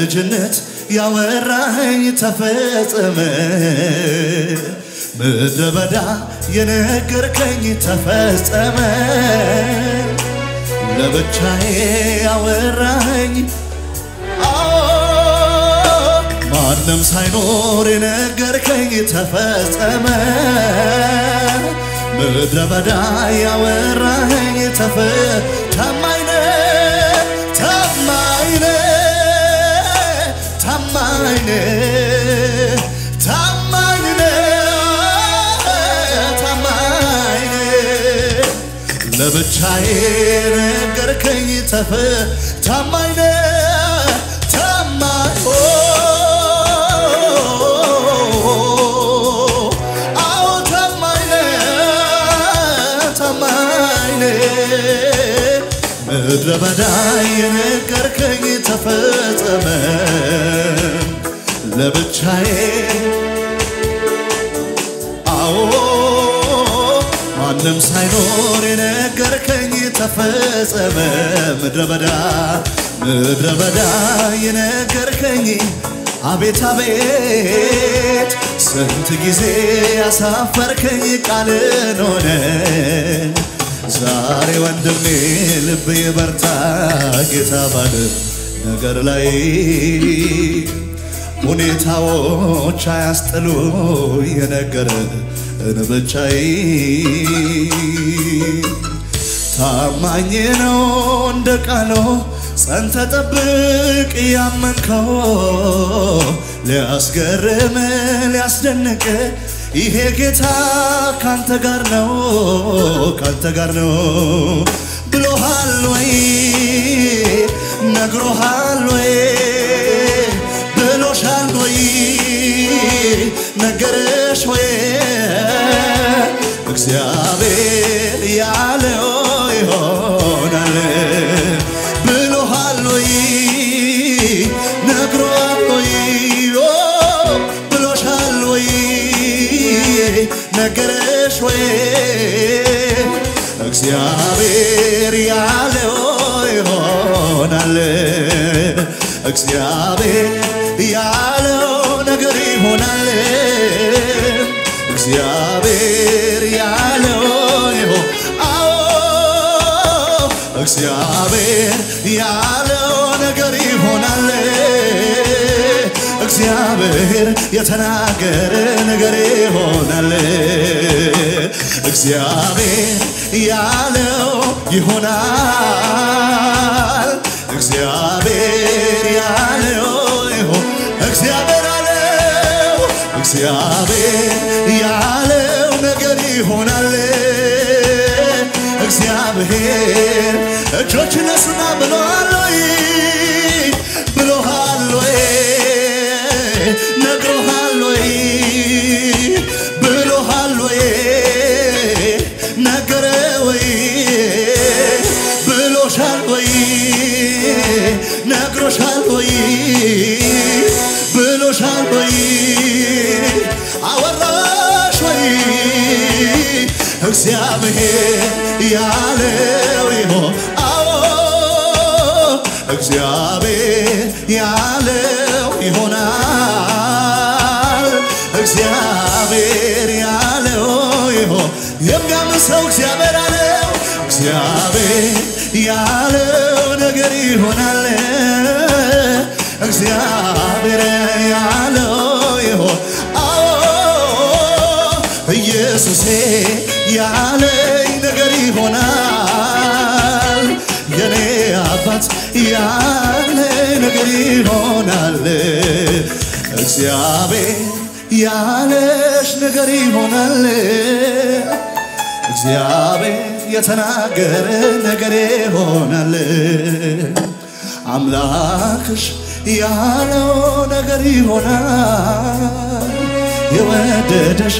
በልጅነት ያወራኸኝ ተፈጸመ ምድረ በዳ የነገርከኝ ተፈጸመ ለብቻዬ ያወራኸኝ ማንም ሳይኖር የነገርከኝ ተፈጸመ ምድረ በዳ ያወራኸኝ ታማኝ ነህ ታማኝ ነህ ታማኝ ነህ ታማኝ ነህ ታማኝ ነህ ለብቻዬ የነገርከኝ ታማኝ ነህ ታማኝ ምድረ በዳ የነገርከኝ ተፈጸመ ለብቻዬ ማንም ሳይኖር የነገርከኝ ተፈጸመ ምድረ በዳ የነገርከኝ አቤት አቤት ስንት ጊዜ ያሳፈርከኝ ቃልን ሆነ ዛሬ ወንድሜ ልብ ይበርታ ጌታ ባለ ነገር ላይ ሁኔታዎች አያስጥሉ የነገረን ብቻዬ ታማኝ ነው እንደ ቃሉ ጸንተ ጠብቅ ያመንከው ሊያስገርም ሊያስደንቅ ይሄ ጌታ ካንተ ጋር ነው ብሎሃል ወይ ነግሮሃል ወይ ብሎሻል ወይ ነገረሽ ወይ እግዚአብሔር ያለው ይሆናል ብሎሃል ወይ ነግሮሃል ወይ ብሎሻል ወይ ነገረሽ ወይ እግዚአብሔር ያለው ይሆናል እግዚአብሔር ያለው ነገር ይሆናል እግዚአብሔር ያለው እግዚአብሔር ያለው ነገር ይሆናል እግዚአብሔር የተናገረ ነገር ይሆናል እግዚአብሔር ያለው ይሆናል እግዚአብሔር ያለው እግዚአብሔር ያለው ነገር ይሆናል እግዚአብሔር እጆች ነሱና ብሎሃል ወይ ነግሮሃል ወይ ብሎሃል ወይ ነገረ ወይ ብሎሻል ወይ ነግሮሻል ወይ ብሎሻል ወይ አወራሽ ወይ እግዚአብሔር ያለው ይሆን እግዚአብሔር ያለው ይሆናል እግዚአብሔር ያለው ይሆን የሚያምን ሰው እግዚአብሔር ያለው ነገር ይሆናል እግዚአብሔር ያለው ይሆን ኢየሱሴ ያለኝ ነገር ይሆናል የኔ አባት ያለኝ ነገር ይሆናል እግዚአብሔር ያለሽ ነገር ይሆናል እግዚአብሔር የተናገረ ነገር ይሆናል አምላክሽ ያለው ነገር ይሆናል የወደደሽ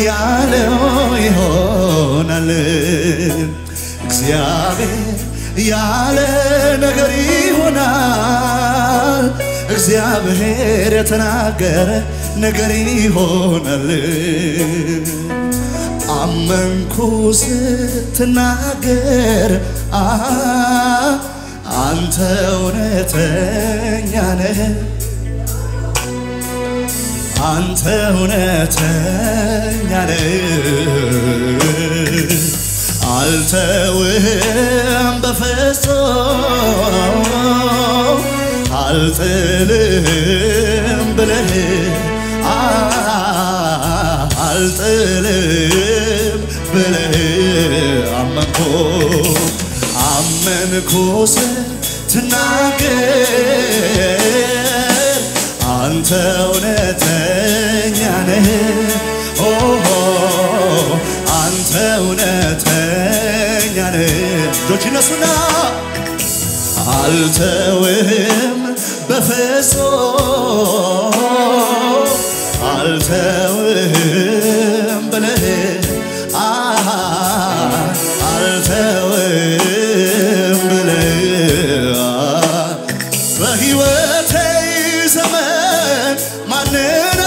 ያለው ይሆናል እግዚአብሔር ያለ ነገር ይሆናል እግዚአብሔር የተናገረ ነገር ይሆናል አመንኩ ስትናገር አንተ እውነተኛ ነህ አንተ እውነተኛ ነህ አልተውህም በፍጹም አልጥልም ብለህ አልጥልም ብለህ አመንኩ ስትናገር አንተ እውነተኛ ነህ አንተ እውነተኛ ነህ እጆች ይነሱና አልተውህም በፍጹም አልተውህም ብለህ አልተውህም ብለህ በሕይወቴ ዘመን ማንን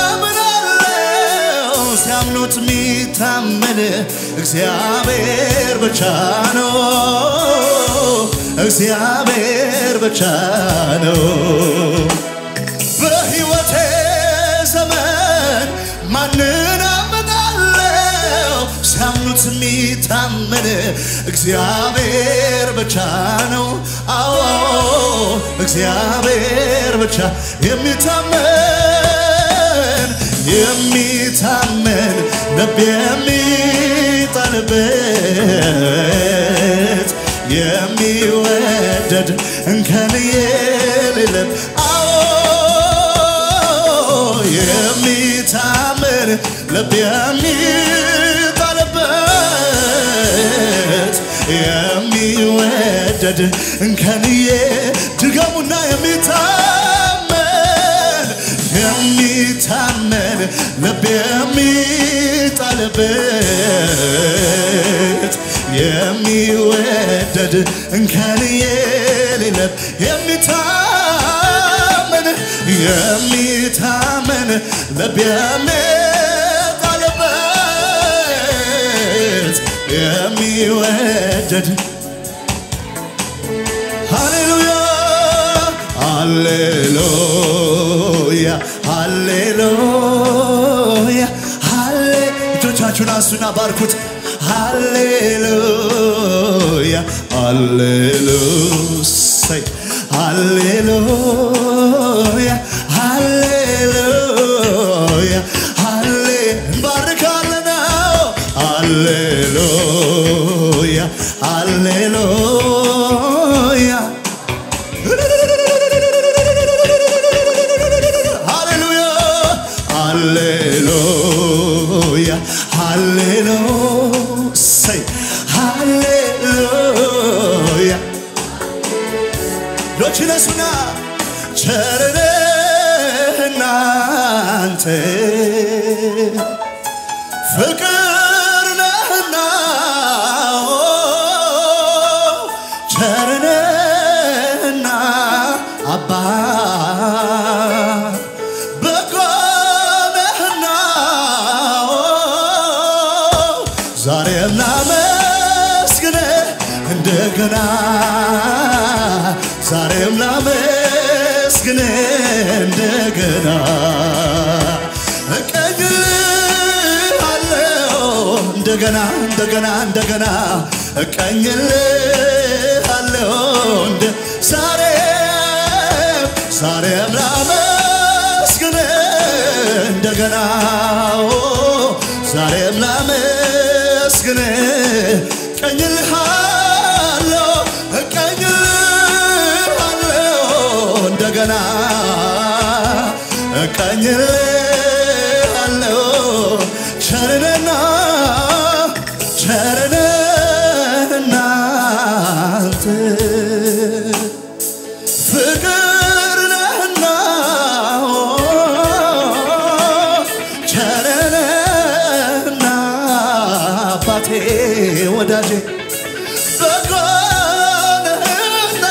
አምናለሁ ሲያምኑት ሚታመን እግዚአብሔር ብቻ ነው እግዚአብሔር ብቻ ነው በሕይወቴ ዘመን ማንን አምናለሁ ሲያምኑት ሚታመን እግዚአብሔር ብቻ ነው አዎ እግዚአብሔር ብቻ የሚታመን ልብ የሚጣልበት የሚወደድ እንከን የሌለው አዎ የሚታመን ልብ የሚጣልበት የሚወደድ እንከን ድገሙና የሚታመን ልብ የሚጣልበት የሚወደድ እንከን የሌለው የሚታመን ልብ የሚጣልበት የሚወደድ ሃሌሉያ ሃሌሉያ ሃሌሉያ እጆቻችሁን አንሱና ባርኩት ሃሌሉያ ሃሌሉያ ሃሌሉያ ሃሌሉያ እንባርካለን ሃሌሉያ ሃሌሉያ ሃሌሉያ ሃሌሉያ ሎችነሱና ቸርነህና አንተ ፍቅር ነህና ቸርነህና አባ ዛሬም ላመስግንህ እንደገና ዛሬም ላመስግንህ እንደገና እቀኝልሃለሁ እንደገና እቀኝልሃለሁ ዛሬም ላመስግንህ እንደገና ዛሬም እቀኝልሃለሁ እንደገና እቀኝልሃለሁ ቸርነህና አንተ ፍቅር ነህና ቸርነህና አባቴ ወዳጄ በጎ ነህና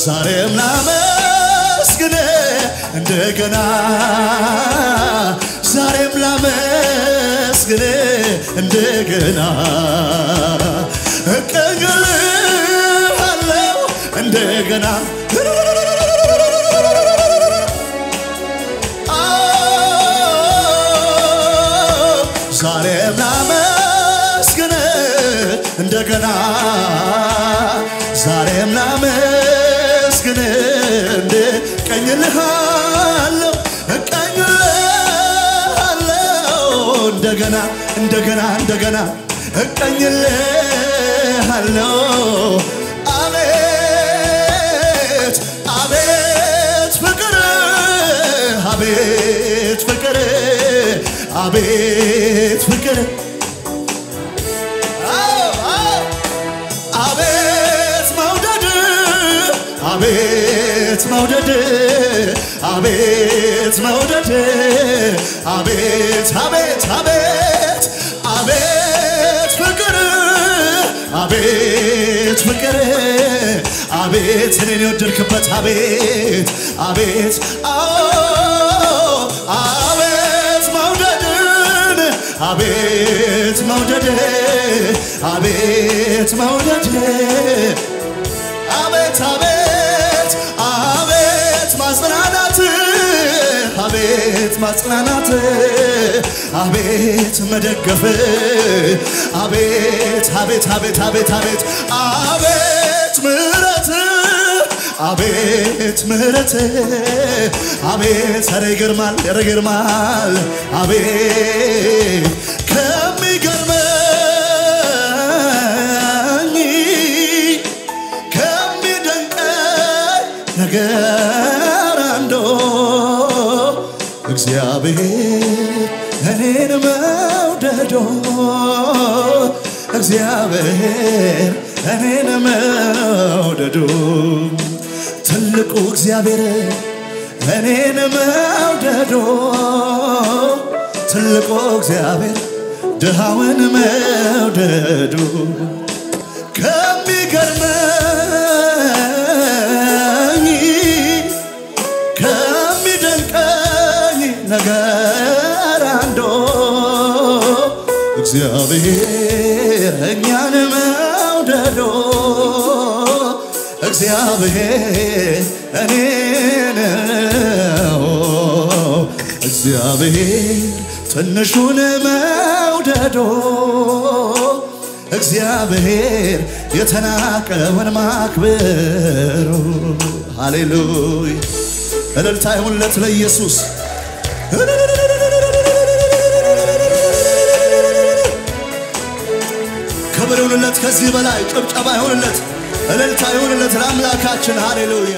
ዛሬም ላመስግንህ እንደገና ዛሬም ላመስግንህ እንደገና እቀኝልሃለሁ እንደገና ዛሬም ላመስግን እንደገና ዛሬም ላመስግን ቀኝልሃለሁ እንደገና እንደገና እንደገና ቀኝልሃለሁ አቤት አቤት ፍቅር አቤት ፍቅር አቤት ፍቅር አቤት መውደድ አቤት መውደድ አቤት መውደድ አቤት አቤት አቤት አቤት ፍቅር አቤት ፍቅር አቤት እኔን የወደድክበት አቤት አቤት አቤት መውደድን አቤት መውደድ አቤት መውደድ አቤት አቤት አቤት ማጽናናት አቤት ማጽናናት አቤት መደገፍ አቤት አቤት አቤት አቤት አቤት አቤት ምሕረት አቤት ምሕረት አቤት ኧረ ይገርማል ኧረ ይገርማል አቤት ከሚገርመኝ ከሚደንቀኝ ነገር አንዱ እግዚአብሔር እኔን መውደዱ እግዚአብሔር እኔን መውደዱ ትልቁ እግዚአብሔር እኔን መውደዱ ትልቁ እግዚአብሔር ድሃውን መውደዱ ከሚገርመኝ ከሚደንቀኝ ነገር አንዱ እግዚአብሔር እኛን መውደዱ እግዚአብሔር እኔን እግዚአብሔር ትንሹን መውደዱ እግዚአብሔር የተናቀውን ማክበሩ ሃሌሉያ እልልታ ይሁንለት ለኢየሱስ ክብር ይሁንለት ከዚህ በላይ ጭብጨባ ይሁንለት እልልታ ይሁንለት ለአምላካችን ሃሌሉያ